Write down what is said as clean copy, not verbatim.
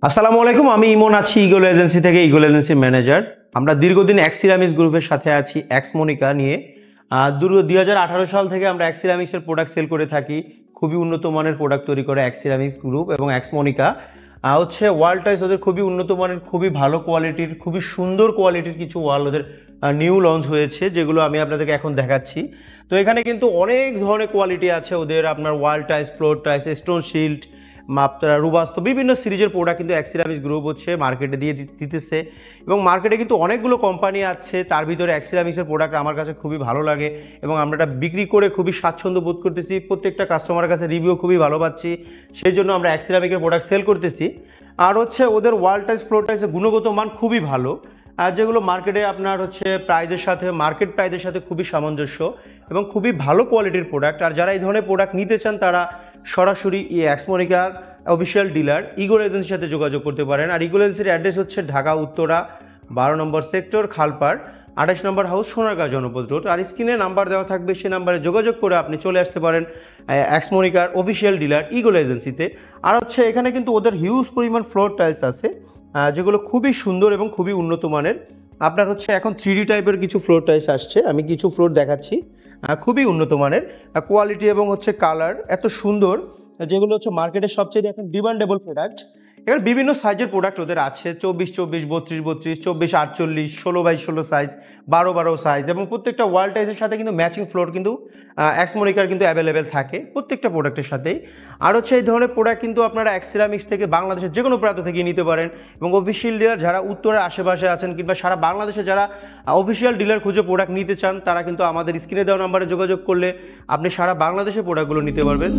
আসসালামু আলাইকুম, আমি ইমন আছি ইগল এজেন্সি থেকে, ইগল এজেন্সি ম্যানেজার। আমরা দীর্ঘদিন এক্সিরামিক্স গ্রুপের সাথে আছি এক্সমোনিকা নিয়ে। 2018 সাল থেকে আমরা এক্সিরামিক্সের প্রোডাক্ট সেল করে থাকি। খুবই উন্নত মানের প্রোডাক্ট তৈরি করে এক্সিরামিক্স গ্রুপ এবং এক্সমোনিকা। হচ্ছে ওয়াল টাইস ওদের খুবই উন্নত মানের, খুবই ভালো কোয়ালিটির, খুবই সুন্দর কোয়ালিটির কিছু ওয়াল ওদের নিউ লঞ্চ হয়েছে, যেগুলো আমি আপনাদেরকে এখন দেখাচ্ছি। তো এখানে কিন্তু অনেক ধরনের কোয়ালিটি আছে ওদের, আপনার ওয়াল টাইস, ফ্লোর টাইস, স্টোন শিল্ড, আপনারা রুবাস্তো বিভিন্ন সিরিজের প্রোডাক্ট কিন্তু এক্সিরামিক্স গ্রুপ হচ্ছে মার্কেটে দিয়ে দিতেছে। এবং মার্কেটে কিন্তু অনেকগুলো কোম্পানি আছে, তার ভিতরে এক্সিরামিক্সের প্রোডাক্ট আমার কাছে খুবই ভালো লাগে এবং আমরা এটা বিক্রি করে খুবই স্বাচ্ছন্দ্য বোধ করতেছি। প্রত্যেকটা কাস্টমারের কাছে রিভিউ খুবই ভালো পাচ্ছি, সেই জন্য আমরা এক্সিরামিক্সের প্রোডাক্ট সেল করতেছি। আর হচ্ছে ওদের ওয়াল টাইস, ফ্লোর টাইসের গুণগত মান খুবই ভালো, আর যেগুলো মার্কেটে আপনার হচ্ছে প্রাইজের সাথে, মার্কেট প্রাইজের সাথে খুবই সামঞ্জস্য এবং খুবই ভালো কোয়ালিটির প্রোডাক্ট। আর যারা এই ধরনের প্রোডাক্ট নিতে চান তারা সরাসরি এক্সমোনিকার অফিসিয়াল ডিলার ইগল এজেন্সির সাথে যোগাযোগ করতে পারেন। আর ইগল এজেন্সির অ্যাড্রেস হচ্ছে ঢাকা উত্তরা 12 নম্বর সেক্টর, খালপাড়, 28 নম্বর হাউস, সোনারগাঁ জনপদ রোড। আর স্ক্রিনে নাম্বার দেওয়া থাকবে, সেই নাম্বারে যোগাযোগ করে আপনি চলে আসতে পারেন এক্সমোনিকার অফিসিয়াল ডিলার ইগল এজেন্সিতে। আর হচ্ছে এখানে কিন্তু ওদের হিউজ পরিমাণ ফ্লোর টাইলস আছে, যেগুলো খুবই সুন্দর এবং খুবই উন্নত মানের। আপনার হচ্ছে এখন 3D টাইপের কিছু ফ্লোর টাইলস আসছে, আমি কিছু ফ্লোর দেখাচ্ছি। খুবই উন্নত মানের কোয়ালিটি এবং হচ্ছে কালার এত সুন্দর, যেগুলো হচ্ছে মার্কেটের সবচেয়ে এখন ডিমান্ডেবল প্রোডাক্ট। এবার বিভিন্ন সাইজের প্রোডাক্ট ওদের আছে, 24x24, 32x32, 24x48, 16x16 size, 12x12 size, এবং প্রত্যেকটা ওয়াল টাইজের সাথে কিন্তু ম্যাচিং ফ্লোর কিন্তু এক্সমোনিকার কিন্তু অ্যাভেলেবেল থাকে প্রত্যেকটা প্রোডাক্টের সাথেই। আর হচ্ছে এই ধরনের প্রোডাক্ট কিন্তু আপনারা এক্সিরামিক্স থেকে বাংলাদেশের যে কোনো প্রান্ত থেকে নিতে পারেন। এবং অফিসিয়াল ডিলার যারা উত্তরের আশেপাশে আছেন কিংবা সারা বাংলাদেশে যারা অফিসিয়াল ডিলার খুঁজে প্রোডাক্ট নিতে চান, তারা কিন্তু আমাদের স্ক্রিনে দেওয়া নাম্বারে যোগাযোগ করলে আপনি সারা বাংলাদেশে প্রোডাক্টগুলো নিতে পারবেন।